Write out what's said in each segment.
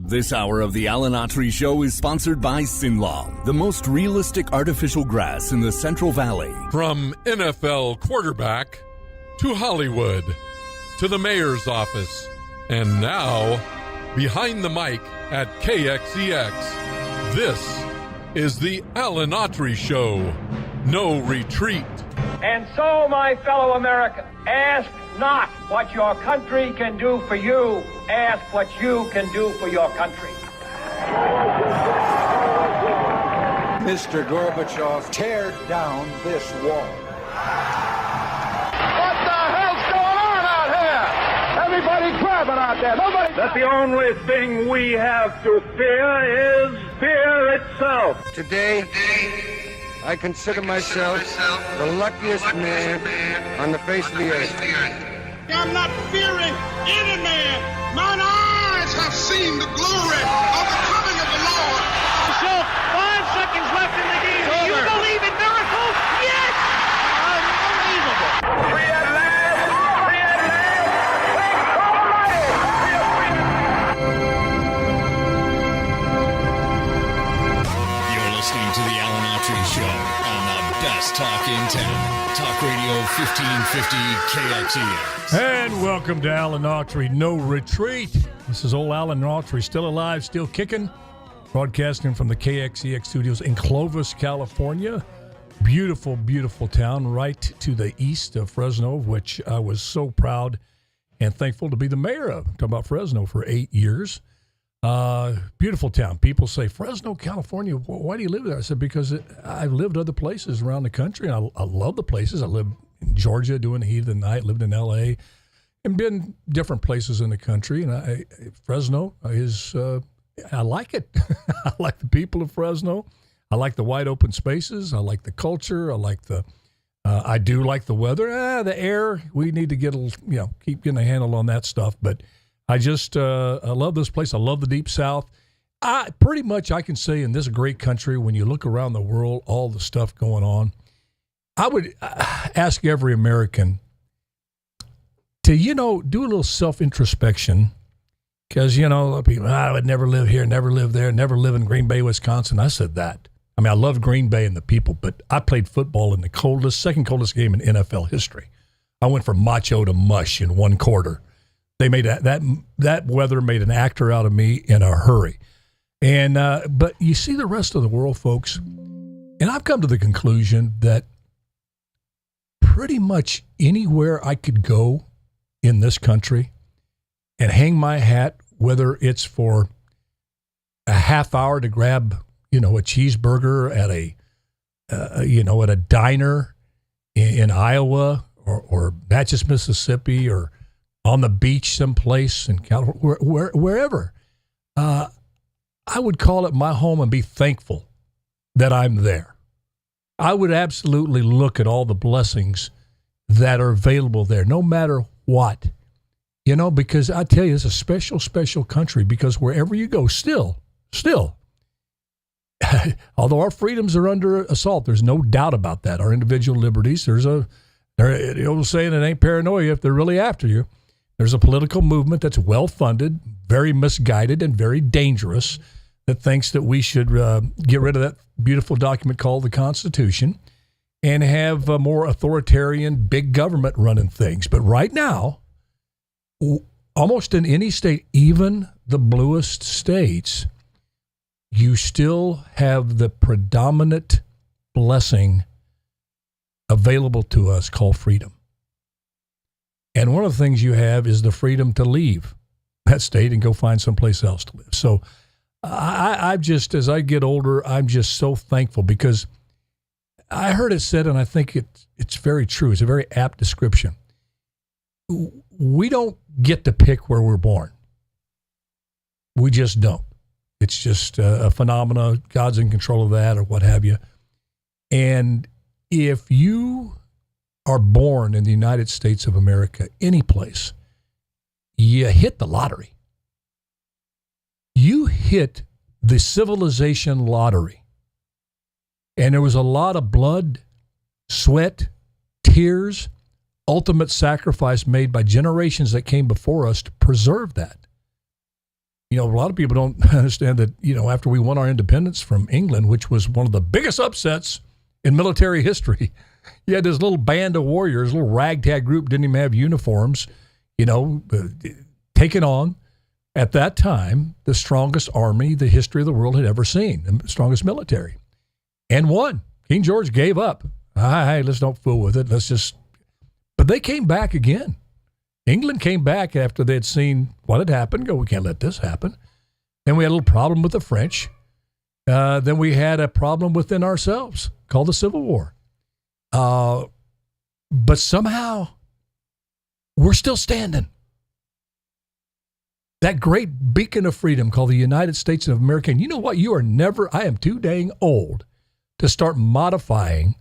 This hour of the Alan Autry Show is sponsored by Sinlaw, the most realistic artificial grass in the Central Valley. From NFL quarterback to Hollywood to the mayor's office, and now behind the mic at KXEX, this is the Alan Autry Show. No retreat. And so, my fellow Americans, ask not what your country can do for you. Ask what you can do for your country. Mr. Gorbachev, tear down this wall. What the hell's going on out here? Everybody crabbing out there. Nobody. That the only thing we have to fear is fear itself. Today, I consider myself the luckiest man on the face of the earth. I'm not fearing any man. Mine eyes have seen the glory of the coming of the Lord. So, 5 seconds left in the game. Do you believe in miracles? Yes! Unbelievable. Free at last! Free at last! Thank God! You're listening to the Alan Autry Show on the best talk in town. Talk Radio 1550 KXEX. And welcome to Alan Autry No Retreat. This is old Alan Autry, still alive, still kicking, broadcasting from the KXEX studios in Clovis, California. Beautiful, beautiful town right to the east of Fresno, which I was so proud and thankful to be the mayor of. I'm talking about Fresno for 8 years. Beautiful town. People say, Fresno, California, why do you live there? I said, because I've lived other places around the country, and I love the places. I lived in Georgia doing the heat of the night, lived in L.A., and been different places in the country. And Fresno is, I like it. I like the people of Fresno. I like the wide open spaces. I like the culture. I like I do like the weather. The air, we need to get keep getting a handle on that stuff. But I just, I love this place. I love the Deep South. I can say in this great country, when you look around the world, all the stuff going on, I would ask every American to, do a little self-introspection, because, people, I would never live here, never live there, never live in Green Bay, Wisconsin. I said that. I mean, I love Green Bay and the people, but I played football in the second coldest game in NFL history. I went from macho to mush in one quarter. They made that weather made an actor out of me in a hurry. And but you see the rest of the world, folks, and I've come to the conclusion that pretty much anywhere I could go in this country and hang my hat, whether it's for a half hour to grab, a cheeseburger at at a diner in Iowa or Natchez, Mississippi, or on the beach someplace in California, wherever, I would call it my home and be thankful that I'm there. I would absolutely look at all the blessings that are available there, no matter what. Because I tell you, it's a special, special country, because wherever you go, still, although our freedoms are under assault, there's no doubt about that. Our individual liberties, the old saying, it ain't paranoia if they're really after you. There's a political movement that's well-funded, very misguided, and very dangerous, that thinks that we should get rid of that beautiful document called the Constitution and have a more authoritarian big government running things. But right now, almost in any state, even the bluest states, you still have the predominant blessing available to us called freedom. And one of the things you have is the freedom to leave that state and go find someplace else to live. So I just, as I get older, I'm just so thankful, because I heard it said, and I think it's very true. It's a very apt description. We don't get to pick where we're born. We just don't. It's just a phenomena. God's in control of that, or what have you. And if you are born in the United States of America, any place, you hit the lottery. You hit the civilization lottery. And there was a lot of blood, sweat, tears, ultimate sacrifice made by generations that came before us to preserve that. A lot of people don't understand that, after we won our independence from England, which was one of the biggest upsets in military history, you had this little band of warriors, little ragtag group, didn't even have uniforms, taking on, at that time, the strongest army the history of the world had ever seen, the strongest military, and won. King George gave up. Hey, let's don't fool with it. But they came back again. England came back after they had seen what had happened. We can't let this happen. Then we had a little problem with the French. Then we had a problem within ourselves called the Civil War. But somehow, we're still standing. That great beacon of freedom called the United States of America. And you know what? I am too dang old to start modifying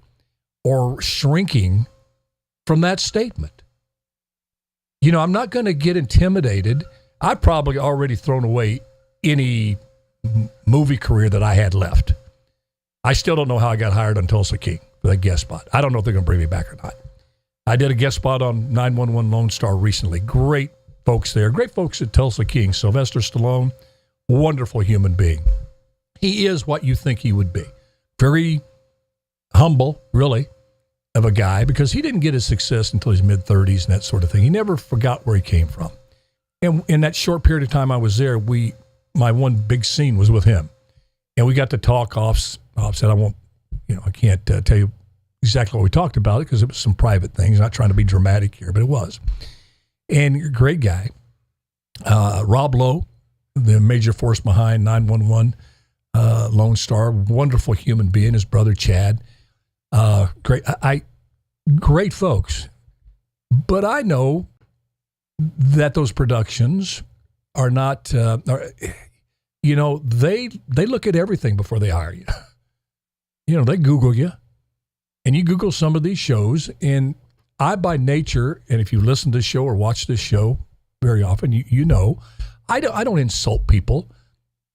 or shrinking from that statement. I'm not going to get intimidated. I've probably already thrown away any movie career that I had left. I still don't know how I got hired on Tulsa King for that guest spot. I don't know if they're going to bring me back or not. I did a guest spot on 911 Lone Star recently. Great folks there. Great folks at Tulsa King. Sylvester Stallone, wonderful human being. He is what you think he would be. Very humble, really, of a guy, because he didn't get his success until his mid-30s and that sort of thing. He never forgot where he came from. And in that short period of time I was there, my one big scene was with him. And we got to talk offset. I can't tell you exactly what we talked about because it was some private things. Not trying to be dramatic here, but it was. And great guy. Rob Lowe, the major force behind 911 Lone Star, wonderful human being. His brother Chad. Great folks, but I know that those productions are not. They look at everything before they hire you. They Google you, and you Google some of these shows. And I, by nature, and if you listen to this show or watch this show very often, I don't insult people.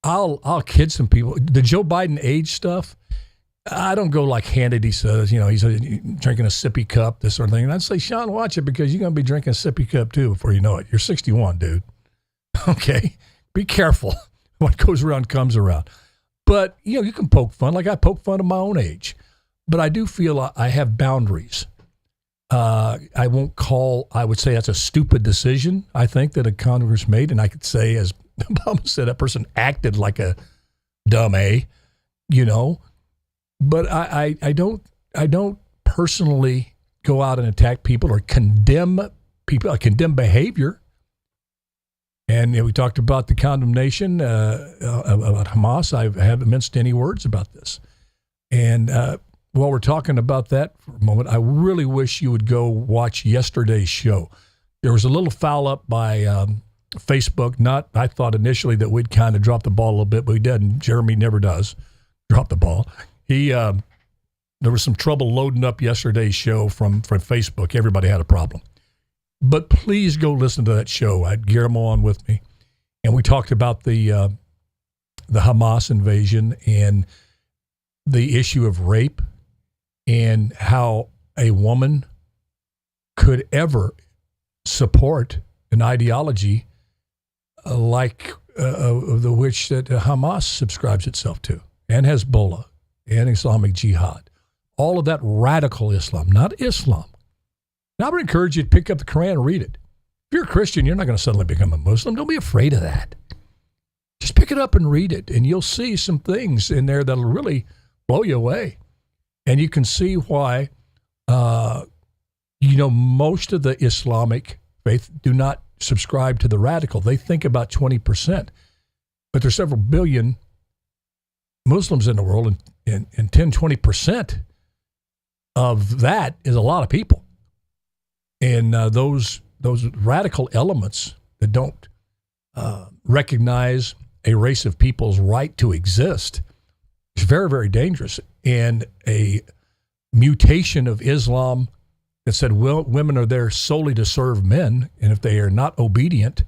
I'll kid some people. The Joe Biden age stuff. I don't go like Hannity says, he's drinking a sippy cup, this sort of thing. And I'd say, Sean, watch it because you're going to be drinking a sippy cup too before you know it. You're 61, dude. Okay? Be careful. What goes around comes around. But, you can poke fun. Like I poke fun of my own age. But I do feel I have boundaries. I would say that's a stupid decision, I think, that a Congress made. And I could say, as Obama said, that person acted like a dumb A, But I don't personally go out and attack people or condemn people. I condemn behavior. And we talked about the condemnation about Hamas. I haven't minced any words about this. And while we're talking about that for a moment, I really wish you would go watch yesterday's show. There was a little foul up by Facebook. I thought initially that we'd kind of drop the ball a little bit, but we didn't. Jeremy never does drop the ball. There was some trouble loading up yesterday's show from Facebook. Everybody had a problem. But please go listen to that show. I had Guillermo on with me, and we talked about the Hamas invasion and the issue of rape and how a woman could ever support an ideology like the which that Hamas subscribes itself to, and Hezbollah, and Islamic Jihad. All of that radical Islam, not Islam. And I would encourage you to pick up the Quran and read it. If you're a Christian, you're not going to suddenly become a Muslim. Don't be afraid of that. Just pick it up and read it, and you'll see some things in there that'll really blow you away. And you can see why, most of the Islamic faith do not subscribe to the radical. They think about 20%. But there's several billion Muslims in the world, and 10-20% of that is a lot of people. And those radical elements that don't recognize a race of people's right to exist is very, very dangerous. And a mutation of Islam that said, well, women are there solely to serve men, and if they are not obedient,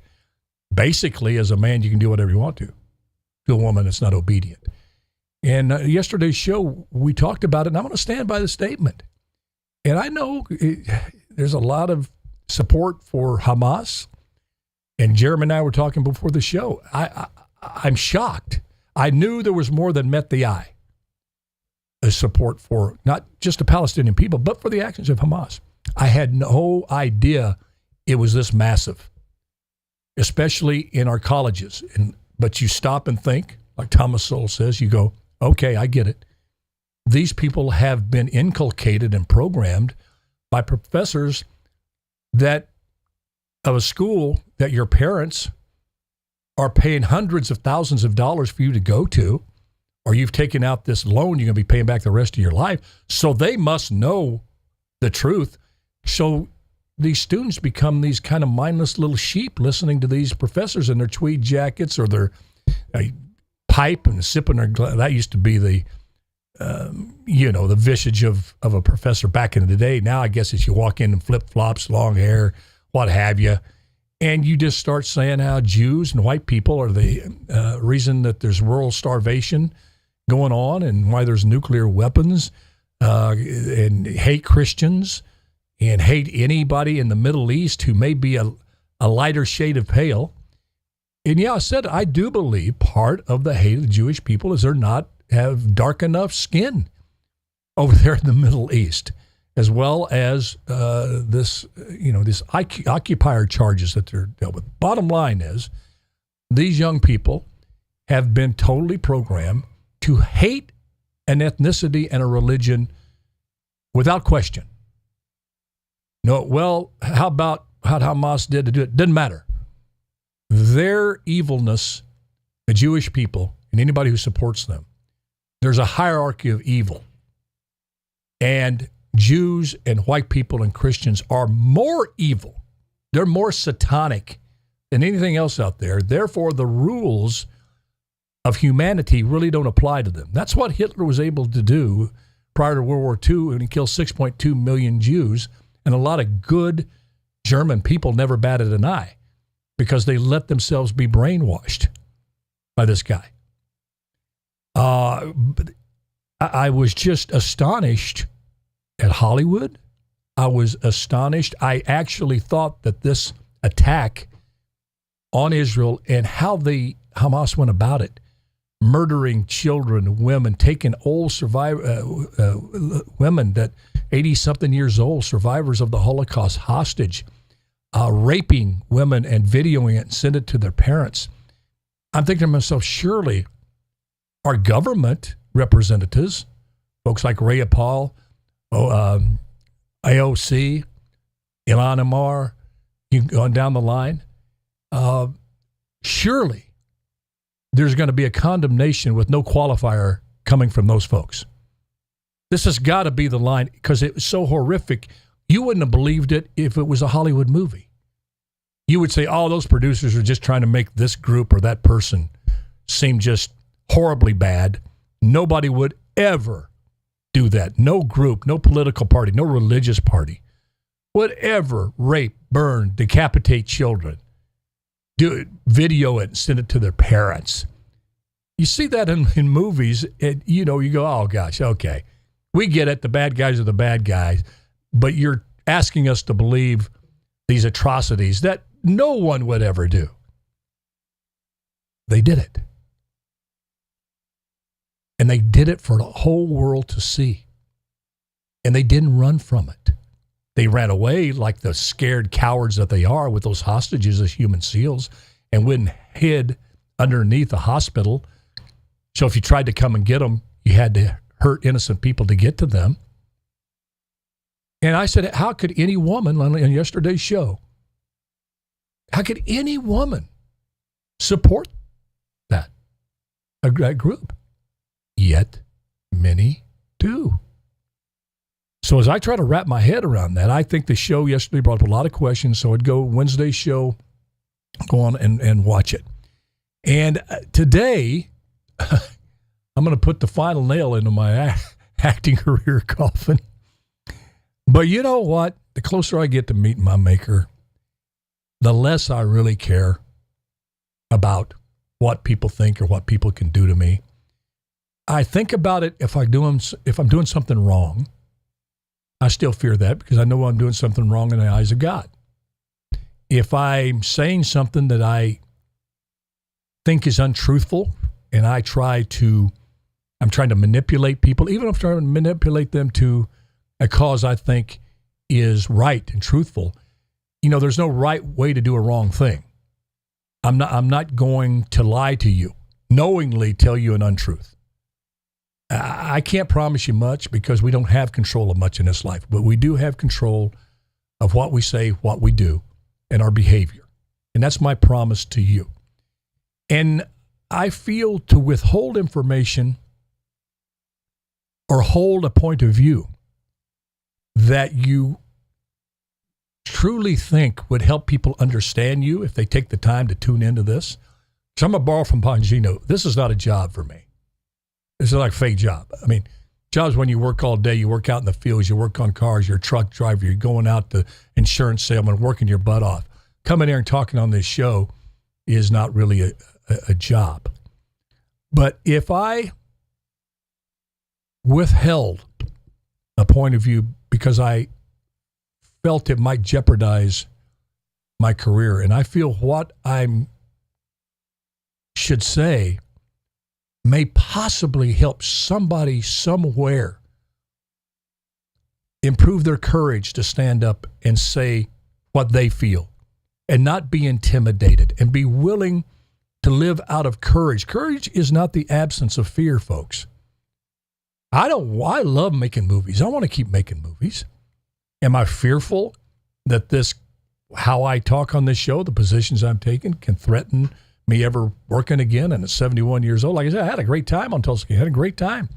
basically as a man you can do whatever you want to a woman that's not obedient. And yesterday's show, we talked about it, and I'm going to stand by the statement. And I know there's a lot of support for Hamas, And Jeremy and I were talking before the show. I'm shocked. I knew there was more than met the eye. A support for not just the Palestinian people, but for the actions of Hamas. I had no idea it was this massive, especially in our colleges. But you stop and think, like Thomas Sowell says, you go, okay, I get it. These people have been inculcated and programmed by professors that of a school that your parents are paying hundreds of thousands of dollars for you to go to, or you've taken out this loan you're going to be paying back the rest of your life. So they must know the truth. So these students become these kind of mindless little sheep listening to these professors in their tweed jackets or their pipe and sipping their glass. That used to be the visage of a professor back in the day. Now I guess it's you walk in in flip-flops, long hair, what have you, and you just start saying how Jews and white people are the reason that there's rural starvation going on and why there's nuclear weapons and hate Christians and hate anybody in the Middle East who may be a lighter shade of pale. And yeah, I said I do believe part of the hate of the Jewish people is they're not have dark enough skin over there in the Middle East, as well as this occupier charges that they're dealt with. Bottom line is, these young people have been totally programmed to hate an ethnicity and a religion without question. No, well, how about how Hamas did to do it? Doesn't matter. Their evilness, the Jewish people, and anybody who supports them, there's a hierarchy of evil. And Jews and white people and Christians are more evil. They're more satanic than anything else out there. Therefore, the rules of humanity really don't apply to them. That's what Hitler was able to do prior to World War II, and he killed 6.2 million Jews. And a lot of good German people never batted an eye because they let themselves be brainwashed by this guy. I was just astonished at Hollywood. I was astonished. I actually thought that this attack on Israel and how the Hamas went about it, murdering children, women, taking old women that 80-something years old, survivors of the Holocaust, hostage, raping women and videoing it and send it to their parents. I'm thinking to myself, surely our government representatives, folks like Rhea Paul, AOC, Ilhan Omar, you go on down the line, surely there's going to be a condemnation with no qualifier coming from those folks. This has got to be the line because it was so horrific. You wouldn't have believed it if it was a Hollywood movie. You would say, oh, those producers are just trying to make this group or that person seem just horribly bad. Nobody would ever do that. No group, no political party, no religious party would ever rape, burn, decapitate children, do it, video it, and send it to their parents. You see that in movies, and you go, oh gosh, okay. We get it, the bad guys are the bad guys, but you're asking us to believe these atrocities that no one would ever do. They did it. And they did it for the whole world to see. And they didn't run from it. They ran away like the scared cowards that they are with those hostages as human seals and went and hid underneath a hospital. So if you tried to come and get them, you had to hurt innocent people to get to them. And I said, how could any woman on yesterday's show, how could any woman support that group? Yet many do. So as I try to wrap my head around that, I think the show yesterday brought up a lot of questions. So I'd go Wednesday's show, go on and watch it. And today, I'm going to put the final nail into my acting career coffin. But you know what? The closer I get to meeting my maker, the less I really care about what people think or what people can do to me. I think about it if I'm doing something wrong. I still fear that because I know I'm doing something wrong in the eyes of God. if I'm saying something that I think is untruthful and I'm trying to manipulate people, even if I'm trying to manipulate them to a cause I think is right and truthful, there's no right way to do a wrong thing. I'm not going to lie to you, knowingly tell you an untruth. I can't promise you much because we don't have control of much in this life, but we do have control of what we say, what we do, and our behavior. And that's my promise to you. And I feel to withhold information or hold a point of view that you truly think would help people understand you if they take the time to tune into this. So I'm going to borrow from Bongino. This is not a job for me. This is like a fake job. I mean, jobs when you work all day, you work out in the fields, you work on cars, you're a truck driver, you're going out to insurance salesman, working your butt off. Coming here and talking on this show is not really a job. But if I withheld a point of view because I felt it might jeopardize my career, and I feel what I should say may possibly help somebody somewhere improve their courage to stand up and say what they feel and not be intimidated and be willing to live out of courage. Courage is not the absence of fear, folks. I love making movies. I want to keep making movies. Am I fearful that how I talk on this show, the positions I'm taking, can threaten me ever working again? And at 71 years old, like I said, I had a great time on Tulsa. I had a great time.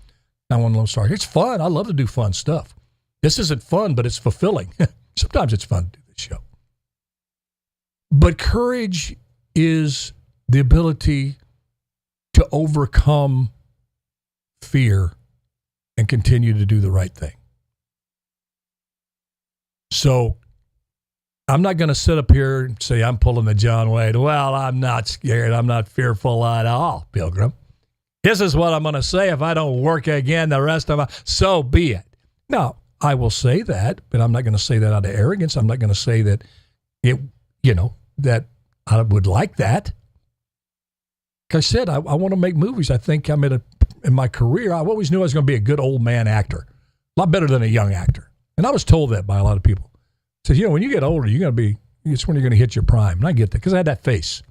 911 Lone Star. It's fun. I love to do fun stuff. This isn't fun, but it's fulfilling. Sometimes it's fun to do this show. But courage is the ability to overcome fear and continue to do the right thing. So I'm not going to sit up here and say I'm pulling a John Wayne. Well, I'm not scared. I'm not fearful at all, Pilgrim. This is what I'm going to say if I don't work again the rest of my... So be it. Now, I will say that, but I'm not going to say that out of arrogance. I'm not going to say that that I would like that. Like I said, I want to make movies. I think I'm in my career, I always knew I was going to be a good old man actor. A lot better than a young actor. And I was told that by a lot of people. Said, when you get older, it's when you're going to hit your prime. And I get that because I had that face.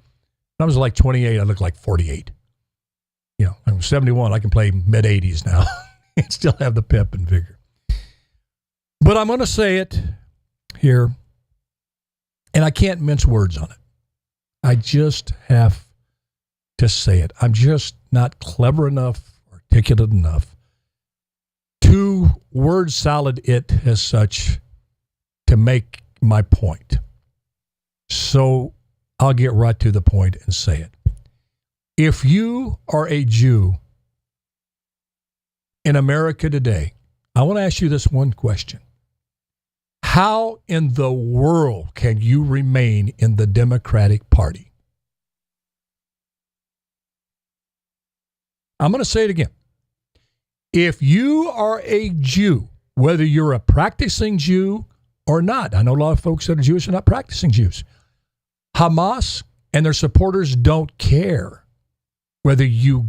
When I was like 28, I looked like 48. I'm 71. I can play mid-80s now and still have the pep and vigor. But I'm going to say it here, and I can't mince words on it. I just have to say it. I'm just not clever enough, articulate enough to word salad it as such to make my point. So I'll get right to the point and say it. If you are a Jew in America today, I want to ask you this one question. How in the world can you remain in the Democratic Party? I'm going to say it again. If you are a Jew, whether you're a practicing Jew or not, I know a lot of folks that are Jewish are not practicing Jews. Hamas and their supporters don't care whether you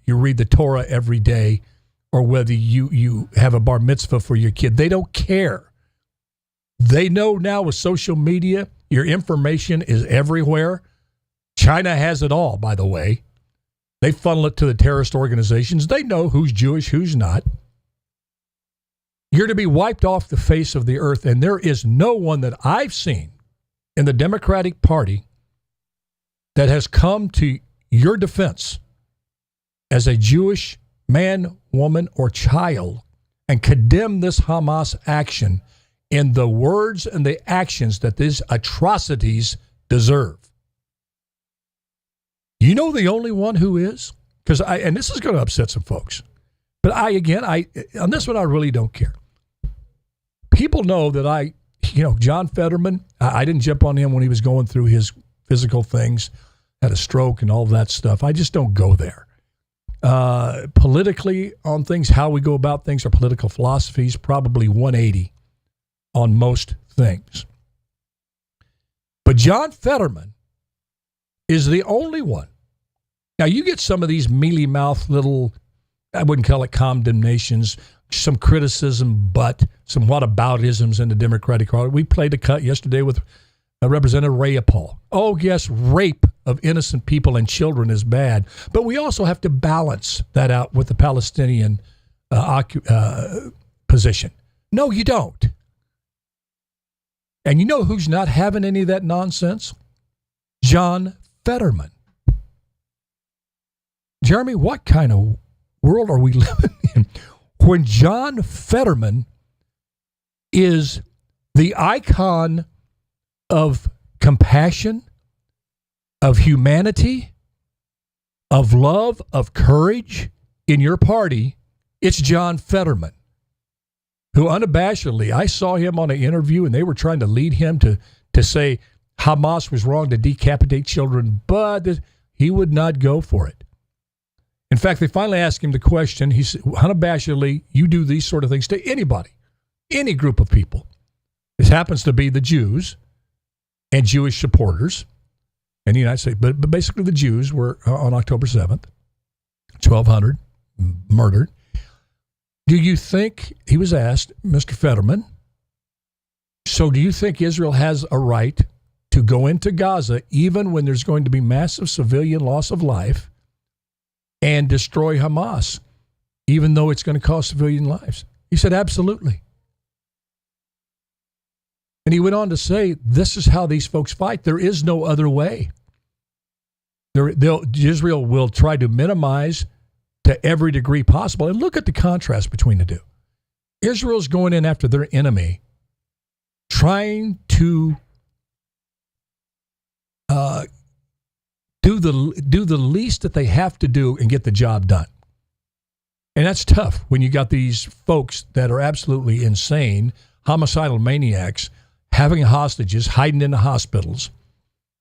read the Torah every day or whether you have a bar mitzvah for your kid. They don't care. They know now with social media, your information is everywhere. China has it all, by the way. They funnel it to the terrorist organizations. They know who's Jewish, who's not. You're to be wiped off the face of the earth, and there is no one that I've seen in the Democratic Party that has come to your defense as a Jewish man, woman, or child and condemn this Hamas action in the words and the actions that these atrocities deserve. You know the only one who is? And this is going to upset some folks. But on this one, I really don't care. People know that John Fetterman, I didn't jump on him when he was going through his physical things, had a stroke and all that stuff. I just don't go there. Politically on things, how we go about things, our political philosophies, probably 180 on most things. But But John Fetterman is the only one. Now, you get some of these mealy-mouthed little, I wouldn't call it condemnations, some criticism, but some whataboutisms in the Democratic Party. We played a cut yesterday with Representative Rayapal. Oh, yes, rape of innocent people and children is bad. But we also have to balance that out with the Palestinian position. No, you don't. And you know who's not having any of that nonsense? John Fetterman. Jeremy, what kind of world are we living in when John Fetterman is the icon of compassion, of humanity, of love, of courage in your party? It's John Fetterman, who unabashedly, I saw him on an interview and they were trying to lead him to say Hamas was wrong to decapitate children, but he would not go for it. In fact, they finally asked him the question. He said, unabashedly, you do these sort of things to anybody, any group of people. This happens to be the Jews and Jewish supporters in the United States. But basically the Jews were on October 7th, 1,200, murdered. Do you think, he was asked, Mr. Fetterman, so do you think Israel has a right to go into Gaza even when there's going to be massive civilian loss of life and destroy Hamas, even though it's going to cost civilian lives? He said, absolutely. And he went on to say, this is how these folks fight. There is no other way. Israel will try to minimize to every degree possible. And look at the contrast between the two. Israel's going in after their enemy, trying to do the least that they have to do and get the job done. And that's tough when you got these folks that are absolutely insane, homicidal maniacs, having hostages, hiding in the hospitals.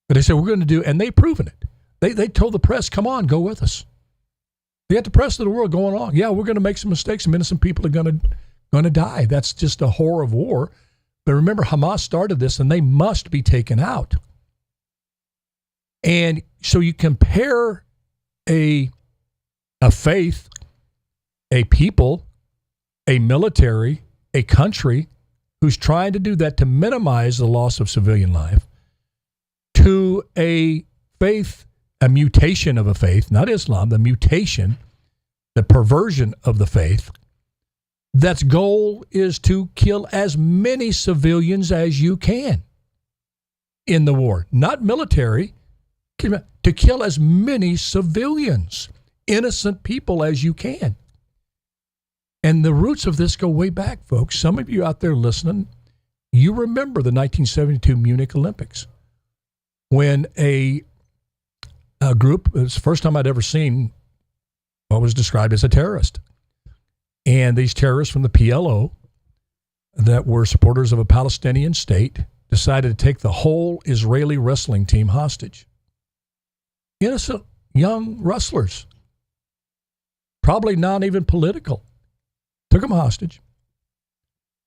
But they said, we're going to do, and they've proven it. They told the press, come on, go with us. They got the press of the world going on. Yeah, we're going to make some mistakes. Some innocent people are going to die. That's just a horror of war. But remember, Hamas started this, and they must be taken out. And so you compare a faith, a people, a military, a country who's trying to do that to minimize the loss of civilian life, to a faith, a mutation of a faith, not Islam, the mutation, the perversion of the faith, that's goal is to kill as many civilians as you can in the war. Not military, to kill as many civilians, innocent people as you can. And the roots of this go way back, folks. Some of you out there listening, you remember the 1972 Munich Olympics when a group, it was the first time I'd ever seen what was described as a terrorist. And these terrorists from the PLO that were supporters of a Palestinian state decided to take the whole Israeli wrestling team hostage. Innocent young wrestlers, probably not even political, took them hostage.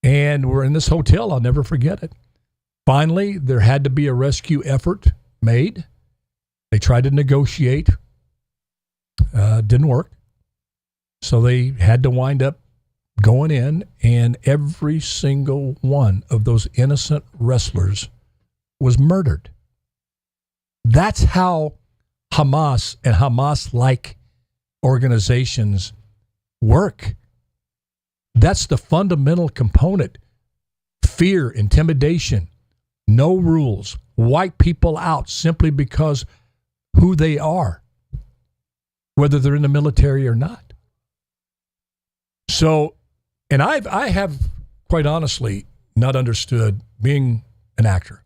And we're in this hotel. I'll never forget it. Finally, there had to be a rescue effort made. They tried to negotiate. Didn't work. So they had to wind up going in, and every single one of those innocent wrestlers was murdered. That's how Hamas and Hamas-like organizations work. That's the fundamental component. Fear, intimidation, no rules, wipe people out simply because who they are, whether they're in the military or not. So, and I have quite honestly not understood, being an actor,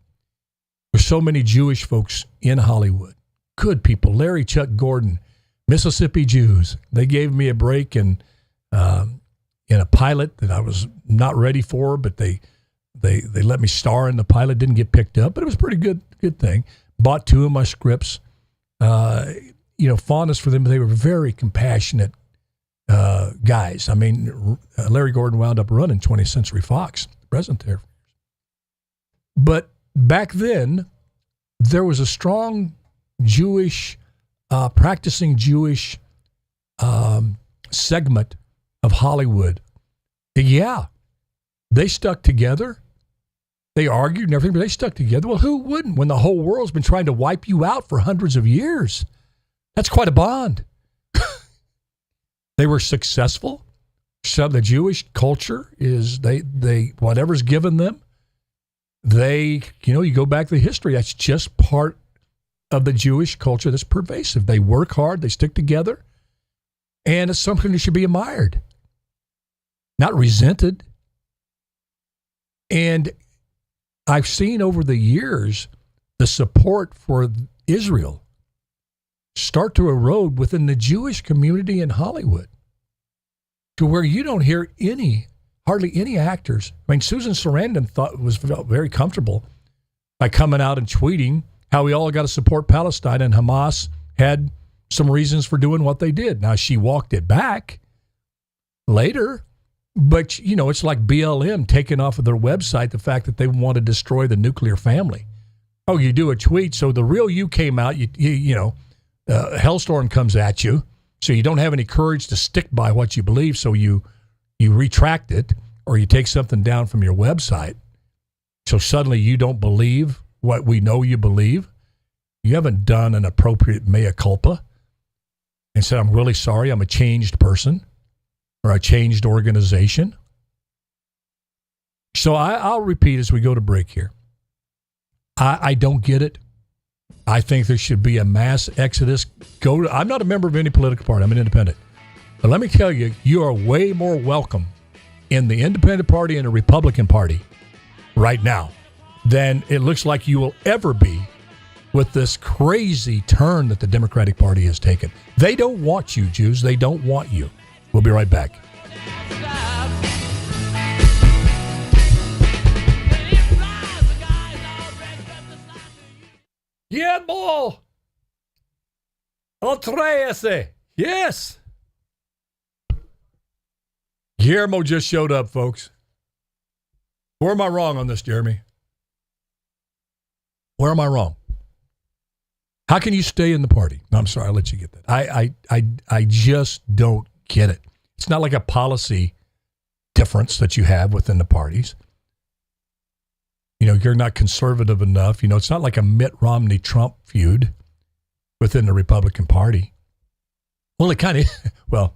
there's so many Jewish folks in Hollywood, good people, Larry, Chuck Gordon, Mississippi Jews. They gave me a break in a pilot that I was not ready for, but they let me star in the pilot. Didn't get picked up, but it was a pretty good thing. Bought 2 of my scripts. Fondness for them. They were very compassionate guys. I mean, Larry Gordon wound up running 20th Century Fox, present there. But back then, there was a strong Jewish, practicing Jewish segment of Hollywood. Yeah, they stuck together. They argued and everything, but they stuck together. Well, who wouldn't when the whole world's been trying to wipe you out for hundreds of years? That's quite a bond. They were successful. So the Jewish culture is they whatever's given them, you go back to the history. That's just part of the Jewish culture that's pervasive. They work hard, they stick together, and it's something that should be admired, not resented. And I've seen over the years the support for Israel start to erode within the Jewish community in Hollywood to where you don't hear hardly any actors. I mean, Susan Sarandon felt very comfortable by coming out and tweeting how we all got to support Palestine, and Hamas had some reasons for doing what they did. Now, she walked it back later, but, it's like BLM taking off of their website the fact that they want to destroy the nuclear family. Oh, you do a tweet, so the real you came out, hellstorm comes at you, so you don't have any courage to stick by what you believe, so you retract it, or you take something down from your website. So suddenly you don't believe what we know you believe. You haven't done an appropriate mea culpa and said, I'm really sorry, I'm a changed person or a changed organization. So I'll repeat as we go to break here. I don't get it. I think there should be a mass exodus. I'm not a member of any political party. I'm an independent. But let me tell you, you are way more welcome in the Independent Party and the Republican Party right now than it looks like you will ever be with this crazy turn that the Democratic Party has taken. They don't want you, Jews. They don't want you. We'll be right back. Guillermo! Autry. Yes! Guillermo just showed up, folks. Where am I wrong on this, Jeremy? Where am I wrong? How can you stay in the party? No, I'm sorry, I'll let you get that. I just don't get it. It's not like a policy difference that you have within the parties. You're not conservative enough. It's not like a Mitt Romney-Trump feud within the Republican Party. Well, it kind of,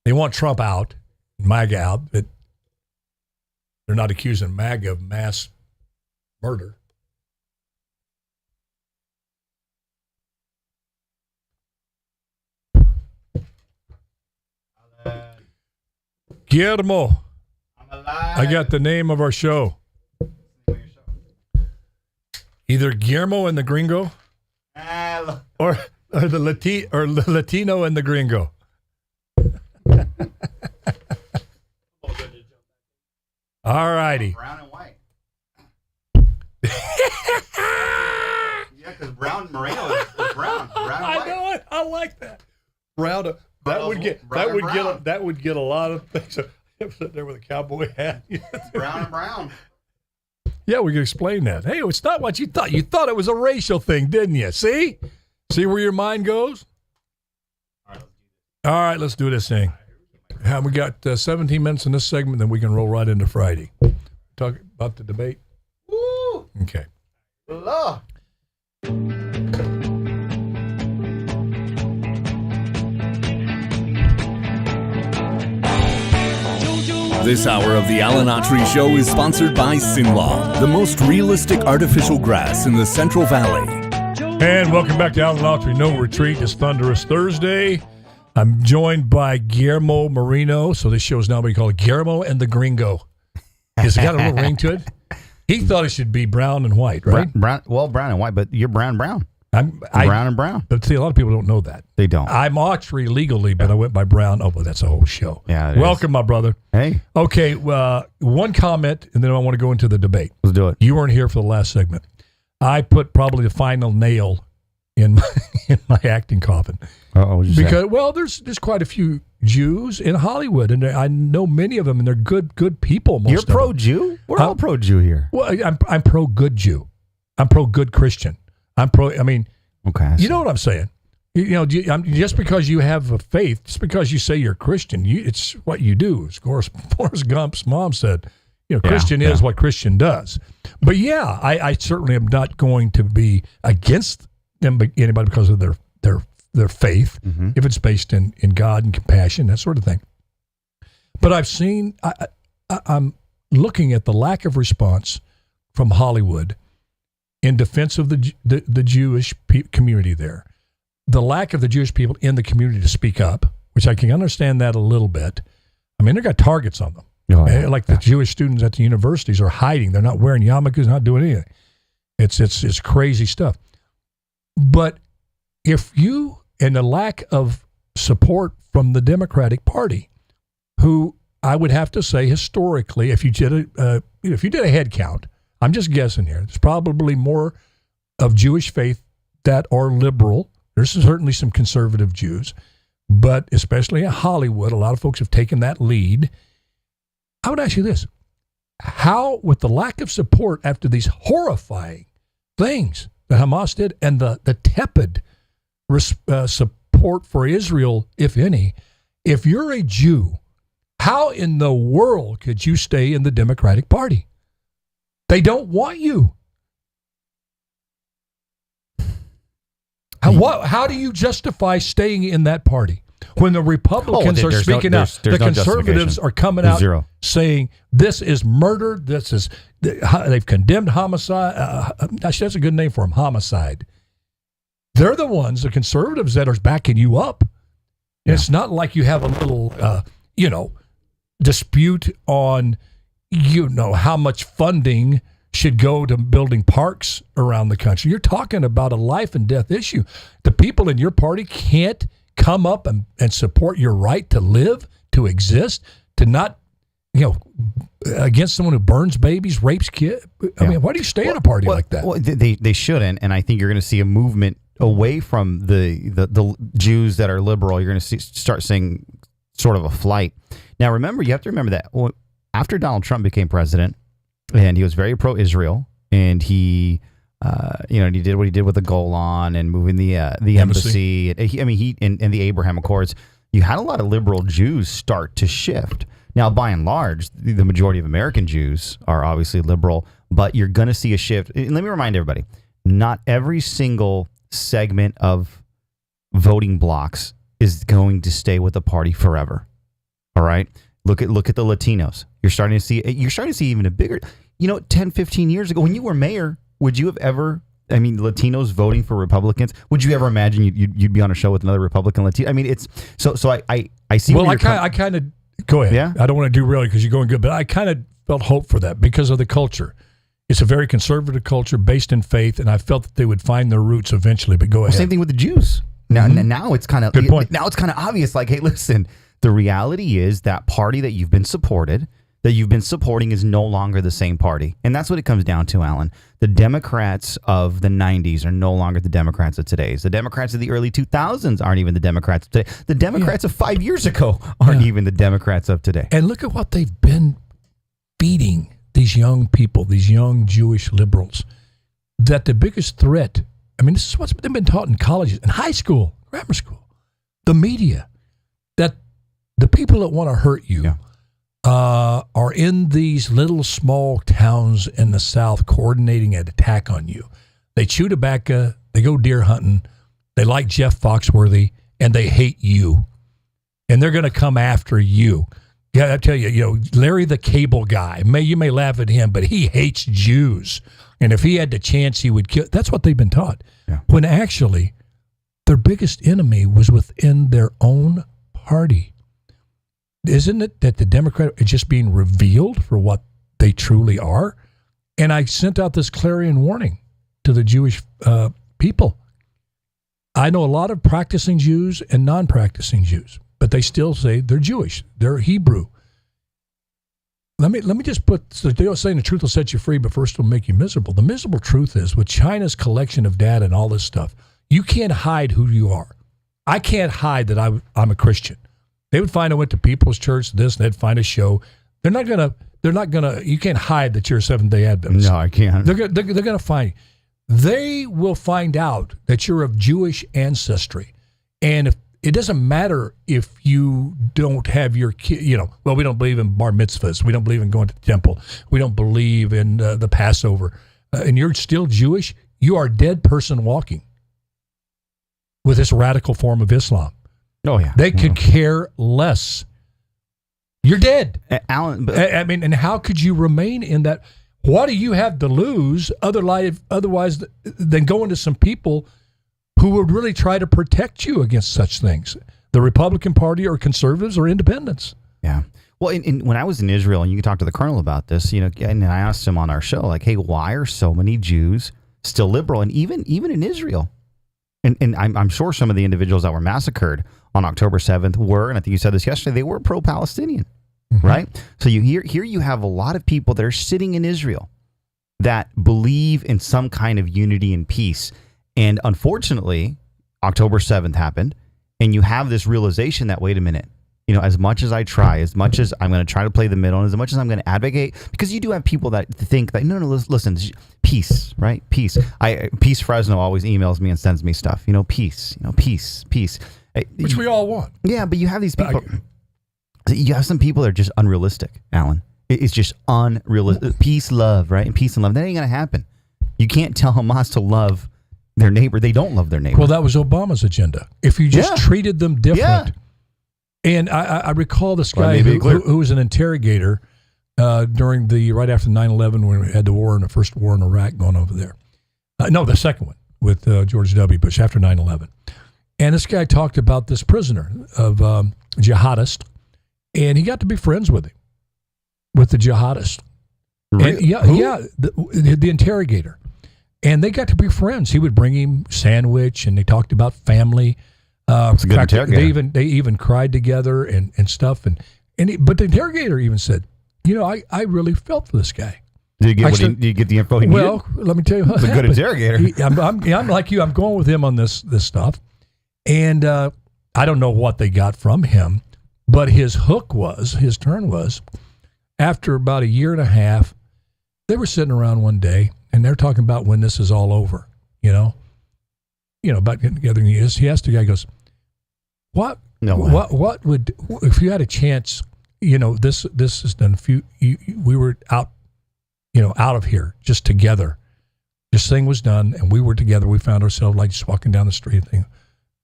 they want Trump out, MAGA out, but they're not accusing MAGA of mass murder. Guillermo, I got the name of our show. Either Guillermo and the Gringo, or the Latino and the Gringo. All righty. Brown and white. Yeah, because brown Moreno is brown. Brown and white. I know it. I like that. Brown. That would get a lot of things. Sitting there with a cowboy hat. Brown and brown. Yeah, we can explain that. Hey, it's not what you thought. You thought it was a racial thing, didn't you? See where your mind goes. All right, let's do this thing. We got 17 minutes in this segment, then we can roll right into Friday. Talk about the debate. Woo! Okay. Hello. This hour of the Alan Autry Show is sponsored by Sinlaw, the most realistic artificial grass in the Central Valley. And welcome back to Alan Autry No Retreat. It's Thunderous Thursday. I'm joined by Guillermo Moreno. So this show is now being called Guillermo and the Gringo. Has it got a little ring to it? He thought it should be brown and white, right? Brown and white, but you're brown. Brown and brown. But see, a lot of people don't know that. They don't. I'm Autry legally, but I went by brown. Oh, well, that's a whole show. Yeah. Welcome, my brother. Hey. Okay, one comment, and then I want to go into the debate. Let's do it. You weren't here for the last segment. I put probably the final nail in my acting coffin. Because there's quite a few Jews in Hollywood, and I know many of them, and they're good people. Most You're pro Jew. We're all pro Jew here. Well, I'm pro good Jew. I'm pro good Christian. I'm pro. I mean, Okay. you know what I'm saying? Just because you have a faith, just because you say you're Christian, it's what you do. As Forrest Gump's mom said, Christian is what Christian does. But yeah, I certainly am not going to be against anybody because of their faith, if it's based in God and compassion, that sort of thing. But I've seen, I'm looking at the lack of response from Hollywood in defense of the Jewish community there. The lack of the Jewish people in the community to speak up, which I can understand that a little bit. I mean, they got targets on them. The Jewish students at the universities are hiding. They're not wearing yarmulkes, not doing anything. It's crazy stuff. But if you, and the lack of support from the Democratic Party, who I would have to say historically, if you did a head count, I'm just guessing here, there's probably more of Jewish faith that are liberal. There's certainly some conservative Jews, but especially in Hollywood, a lot of folks have taken that lead. I would ask you this. How, with the lack of support after these horrifying things that Hamas did and the tepid support for Israel, if any, if you're a Jew, how in the world could you stay in the Democratic Party? They don't want you. How do you justify staying in that party when the Republicans are speaking out? The conservatives are coming out saying this is murder. They've condemned homicide. Actually, that's a good name for them, homicide. They're the ones, the conservatives, that are backing you up. Yeah. It's not like you have a little, dispute on, how much funding should go to building parks around the country. You're talking about a life and death issue. The people in your party can't come up and support your right to live, to exist, to not, against someone who burns babies, rapes kids. I mean, why do you stay in a party like that? Well, they shouldn't, and I think you're going to see a movement away from the Jews that are liberal. You're going to start seeing sort of a flight. Now, remember, you have to remember that after Donald Trump became president, and he was very pro-Israel, and he, he did what he did with the Golan and moving the embassy. And the Abraham Accords. You had a lot of liberal Jews start to shift. Now, by and large, the majority of American Jews are obviously liberal, but you're going to see a shift. And let me remind everybody, not every single segment of voting blocks is going to stay with the party forever. All right? Look at the Latinos. You're starting to see even a bigger, 10, 15 years ago when you were mayor, would you have ever, Latinos voting for Republicans, would you ever imagine you'd be on a show with another Republican Latino? I mean, it's so I see. Well, I kind of go ahead. Yeah? I don't want to do really because you're going good, but I kind of felt hope for that because of the culture. It's a very conservative culture based in faith, and I felt that they would find their roots eventually. But go ahead. Same thing with the Jews. Now it's kind of good point. Now it's kind of obvious. Like, hey, listen. The reality is that party that you've been supporting is no longer the same party. And that's what it comes down to, Alan. The Democrats of the 90s are no longer the Democrats of today. The Democrats of the early 2000s aren't even the Democrats of today. The Democrats of 5 years ago aren't even the Democrats of today. And look at what they've been feeding these young people, these young Jewish liberals, that the biggest threat, this is what's been taught in colleges, in high school, grammar school, the media, that the people that want to hurt you are in these little small towns in the South coordinating an attack on you. They chew tobacco, they go deer hunting, they like Jeff Foxworthy, and they hate you. And they're going to come after you. Yeah, I tell you, Larry the Cable Guy, you may laugh at him, but he hates Jews. And if he had the chance, he would kill. That's what they've been taught. Yeah. When actually, their biggest enemy was within their own party. Isn't it that the Democrat is just being revealed for what they truly are? And I sent out this clarion warning to the Jewish people. I know a lot of practicing Jews and non-practicing Jews, but they still say they're Jewish. They're Hebrew. Let me just put, so they're saying the truth will set you free, but first it'll make you miserable. The miserable truth is, with China's collection of data and all this stuff, you can't hide who you are. I can't hide that I'm a Christian. They would find I went to People's Church, this, and they'd find a show. They're not gonna, you can't hide that you're a Seventh-day Adventist. No, I can't. They're gonna find you. they will find out that you're of Jewish ancestry. And if it doesn't matter if you don't have your kid, well, we don't believe in bar mitzvahs. We don't believe in going to the temple. We don't believe in the Passover. And you're still Jewish, you are a dead person walking with this radical form of Islam. Oh, yeah. They could care less. You're dead. Alan, I mean, and how could you remain in that? What do you have to lose otherwise than going to some people who would really try to protect you against such things? The Republican Party or conservatives or independents. Yeah. Well, when I was in Israel, and you can talk to the colonel about this, and I asked him on our show, like, hey, why are so many Jews still liberal? And even in Israel. And I'm sure some of the individuals that were massacred on October 7th were, and I think you said this yesterday, they were pro-Palestinian, right? So here you have a lot of people that are sitting in Israel that believe in some kind of unity and peace. And unfortunately, October 7th happened, and you have this realization that, wait a minute, as much as I try, as much as I'm going to try to play the middle, and as much as I'm going to advocate, because you do have people that think that, no, listen, peace, right? Peace. Peace Fresno always emails me and sends me stuff, peace, peace. Which we all want. Yeah, but you have these people, you have some people that are just unrealistic, Alan. It's just unrealistic. Peace, love, right? And peace and love. That ain't going to happen. You can't tell Hamas to love their neighbor. They don't love their neighbor. Well, that was Obama's agenda. If you just treated them different. Yeah. And I recall this guy who was an interrogator during right after 9/11 when we had the first war in Iraq going over there. No, the second one with George W. Bush after 9/11. And this guy talked about this prisoner of jihadist, and he got to be friends with him, with the jihadist. Really? And the interrogator. And they got to be friends. He would bring him sandwich, and they talked about family. It's a good interrogator. They even cried together and stuff. But the interrogator even said, I really felt for this guy. Did you get the info he needed? Well, let me tell you what happened. A good interrogator. I'm like you. I'm going with him on this stuff. And I don't know what they got from him, but his turn was, after about a year and a half, they were sitting around one day, and they're talking about when this is all over, about getting together. And he asked the guy, goes, what would, if you had a chance, this is done, we were out, out of here, just together. This thing was done, and we were together. We found ourselves like just walking down the street.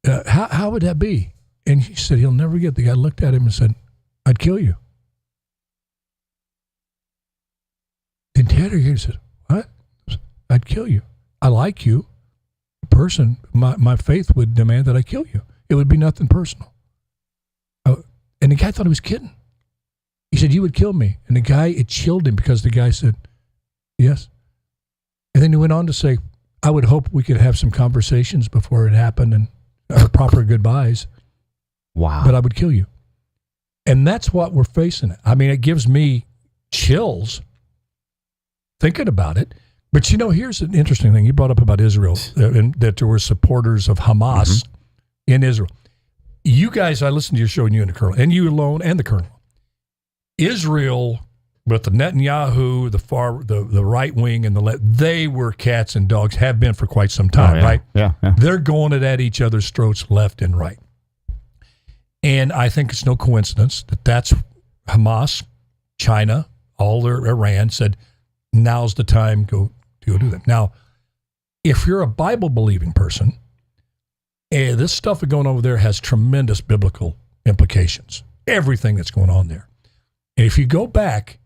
How would that be? And he said, he'll never get. The guy looked at him and said, I'd kill you. The interrogator said, what? I'd kill you. I like you. Person, my faith would demand that I kill you. It would be nothing personal. And the guy thought he was kidding. He said, you would kill me. And it chilled him because the guy said, yes. And then he went on to say, I would hope we could have some conversations before it happened and proper goodbyes. Wow. But I would kill you. And that's what we're facing. I mean, it gives me chills thinking about it. But, here's an interesting thing. You brought up about Israel, and that there were supporters of Hamas in Israel. You guys, I listened to your show, and you and the colonel, and you alone and the colonel. Israel, with the Netanyahu, the right wing, and the left, they were cats and dogs, have been for quite some time, right? Yeah. They're going at each other's throats left and right. And I think it's no coincidence that's Hamas, China, all their Iran said, now's the time to go do that. Now, if you're a Bible-believing person, this stuff going over there has tremendous biblical implications. Everything that's going on there. And if you go back,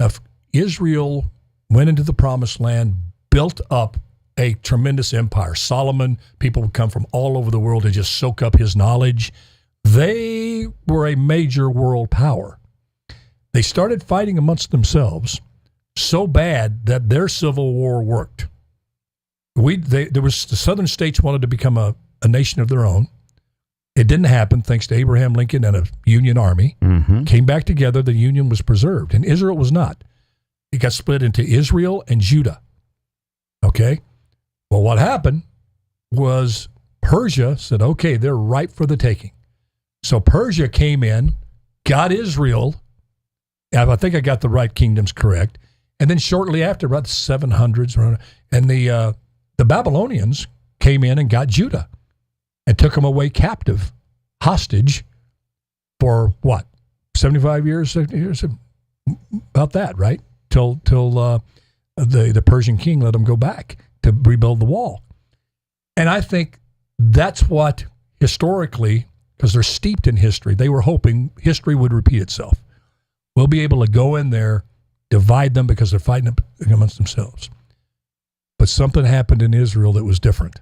if Israel went into the Promised Land, built up a tremendous empire. Solomon, people would come from all over the world to just soak up his knowledge. They were a major world power. They started fighting amongst themselves so bad that their civil war worked. The southern states wanted to become a nation of their own. It didn't happen thanks to Abraham Lincoln and a Union army. Came back together, the Union was preserved, and Israel was not. It got split into Israel and Judah. Okay? Well, what happened was Persia said, okay, they're ripe for the taking. So Persia came in, got Israel. I think I got the right kingdoms correct. And then shortly after, about the 700s, and The Babylonians came in and got Judah and took them away captive, hostage, for what, 75 years, 60 years, about that, right? Till the Persian king let them go back to rebuild the wall. And I think that's what historically, because they're steeped in history, they were hoping history would repeat itself. We'll be able to go in there, divide them because they're fighting amongst themselves. But something happened in Israel that was different.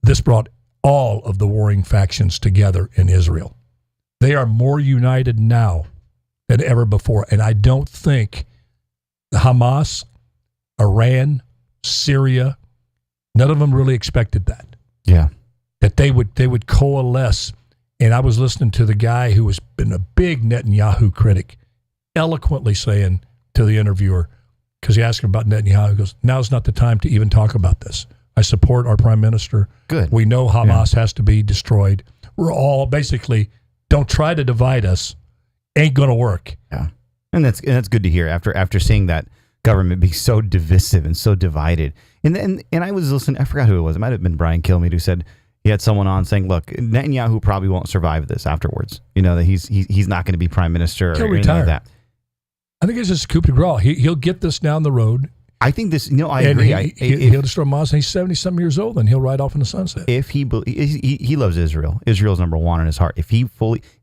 This brought all of the warring factions together in Israel. They are more united now than ever before. And I don't think Hamas, Iran, Syria, none of them really expected that. Yeah. That they would coalesce. And I was listening to the guy who has been a big Netanyahu critic, eloquently saying to the interviewer, because he asked him about Netanyahu, he goes, now's not the time to even talk about this. I support our prime minister. Good. We know Hamas has to be destroyed. We're all basically, don't try to divide us. Ain't going to work. Yeah. And that's good to hear after seeing that government be so divisive and so divided. And I was listening, I forgot who it was. It might have been Brian Kilmeade who said he had someone on saying, look, Netanyahu probably won't survive this afterwards. You know, that he's not going to be prime minister or anything like that. I think it's just coup de grace. He'll get this down the road. I think this, I agree. He'll destroy Hamas, and he's 70-something years old, and he'll ride off in the sunset. If he loves Israel. Israel's number one in his heart. If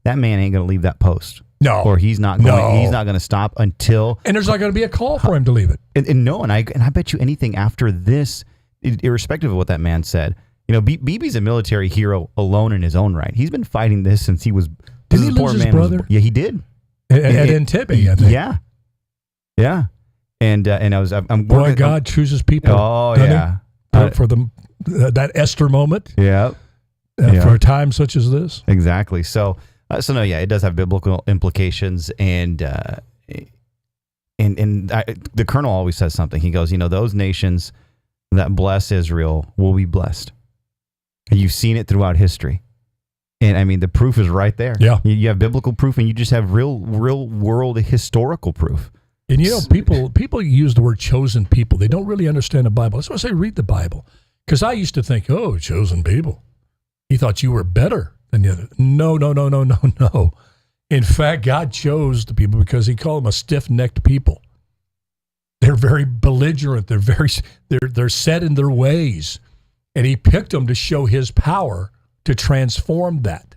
that man ain't going to leave that post. No. Or he's not going to stop until. And there's not going to be a call for him to leave it. And I bet you anything after this, irrespective of what that man said, Bibi's a military hero alone in his own right. He's been fighting this since he was. Did he lose his brother? Yeah, he did. At Entebbe, I think. Yeah. Yeah. And I'm boy, God chooses people. Oh yeah, for that Esther moment. Yeah, for a time such as this. Exactly. So no, yeah, it does have biblical implications, and the colonel always says something. He goes, those nations that bless Israel will be blessed. And you've seen it throughout history, and I mean the proof is right there. Yeah, you have biblical proof, and you just have real world historical proof. And people use the word chosen people. They don't really understand the Bible. That's why I say read the Bible. Because I used to think, chosen people. He thought you were better than the other. No. In fact, God chose the people because he called them a stiff-necked people. They're very belligerent. They're set in their ways. And he picked them to show his power to transform that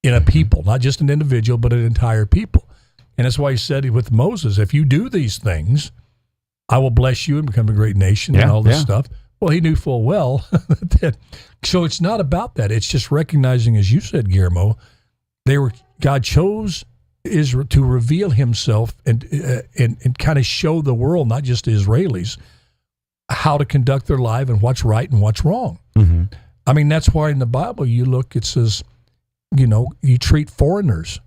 in a people, not just an individual, but an entire people. And that's why he said with Moses, if you do these things, I will bless you and become a great nation and all this stuff. Well, he knew full well that. So it's not about that. It's just recognizing, as you said, Guillermo, God chose Israel to reveal himself and kind of show the world, not just the Israelis, how to conduct their life and what's right and what's wrong. Mm-hmm. I mean, that's why in the Bible you look, it says, you treat foreigners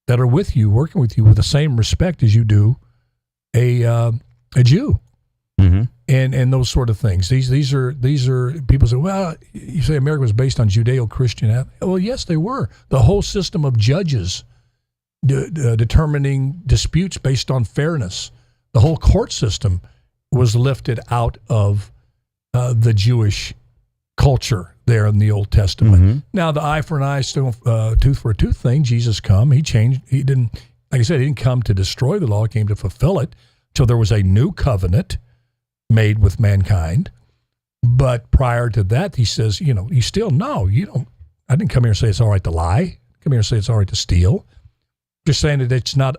that are with you, working with you, with the same respect as you do a Jew, and those sort of things. These are people say, well, you say America was based on Judeo-Christian. Well, yes, they were. The whole system of judges determining disputes based on fairness, the whole court system was lifted out of the Jewish culture there in the Old Testament. Mm-hmm. Now, the eye for an eye, tooth for a tooth thing, Jesus come. He changed. He didn't, like I said, he didn't come to destroy the law. He came to fulfill it. So there was a new covenant made with mankind. But prior to that, he says, you still, no, you don't. I didn't come here and say it's all right to lie. Come here and say it's all right to steal. Just saying that it's not,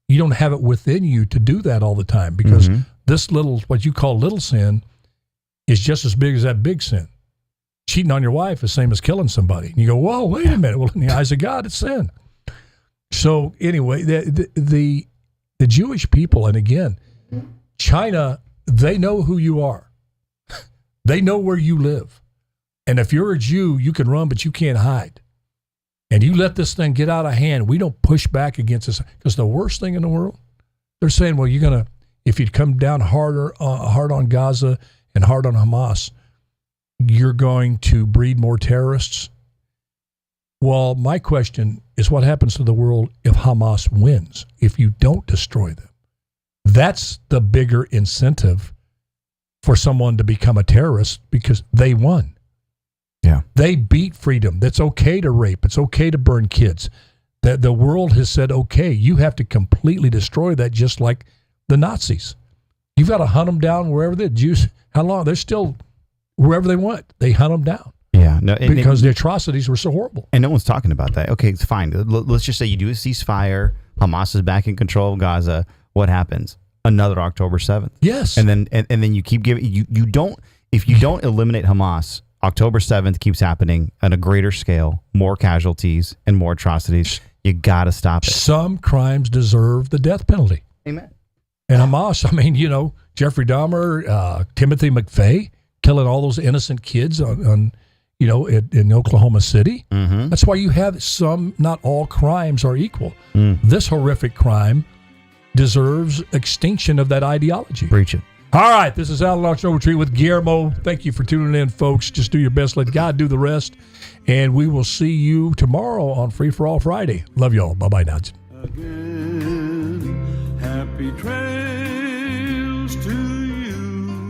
you don't have it within you to do that all the time, because this little, what you call little sin, is just as big as that big sin. Cheating on your wife is the same as killing somebody. And you go, whoa, wait a minute. Well, in the eyes of God, it's sin. So anyway, the Jewish people, and again, China, they know who you are. They know where you live. And if you're a Jew, you can run, but you can't hide. And you let this thing get out of hand, we don't push back against this. Because the worst thing in the world, they're saying, well, you're going to, if you come down hard on Gaza and hard on Hamas, you're going to breed more terrorists. Well, my question is, what happens to the world if Hamas wins, if you don't destroy them? That's the bigger incentive for someone to become a terrorist because they won. Yeah. They beat freedom. That's okay to rape. It's okay to burn kids. That the world has said, okay, you have to completely destroy that, just like the Nazis. You've got to hunt them down wherever the Jews, how long? They're still wherever they want. They hunt them down. Yeah. No, because the atrocities were so horrible. And no one's talking about that. Okay, it's fine. Let's just say you do a ceasefire. Hamas is back in control of Gaza. What happens? Another October 7th. Yes. And then you keep giving, you don't, if you don't eliminate Hamas, October 7th keeps happening on a greater scale, more casualties and more atrocities. You got to stop it. Some crimes deserve the death penalty. Amen. And Hamas, I mean, Jeffrey Dahmer, Timothy McVeigh, killing all those innocent kids in Oklahoma City. Mm-hmm. That's why you have some, not all crimes are equal. This horrific crime deserves extinction of that ideology. Preach it. All right, this is Alan Autry with Guillermo. Thank you for tuning in, folks. Just do your best. Let God do the rest. And we will see you tomorrow on Free for All Friday. Love y'all. Bye-bye now. Again, happy train.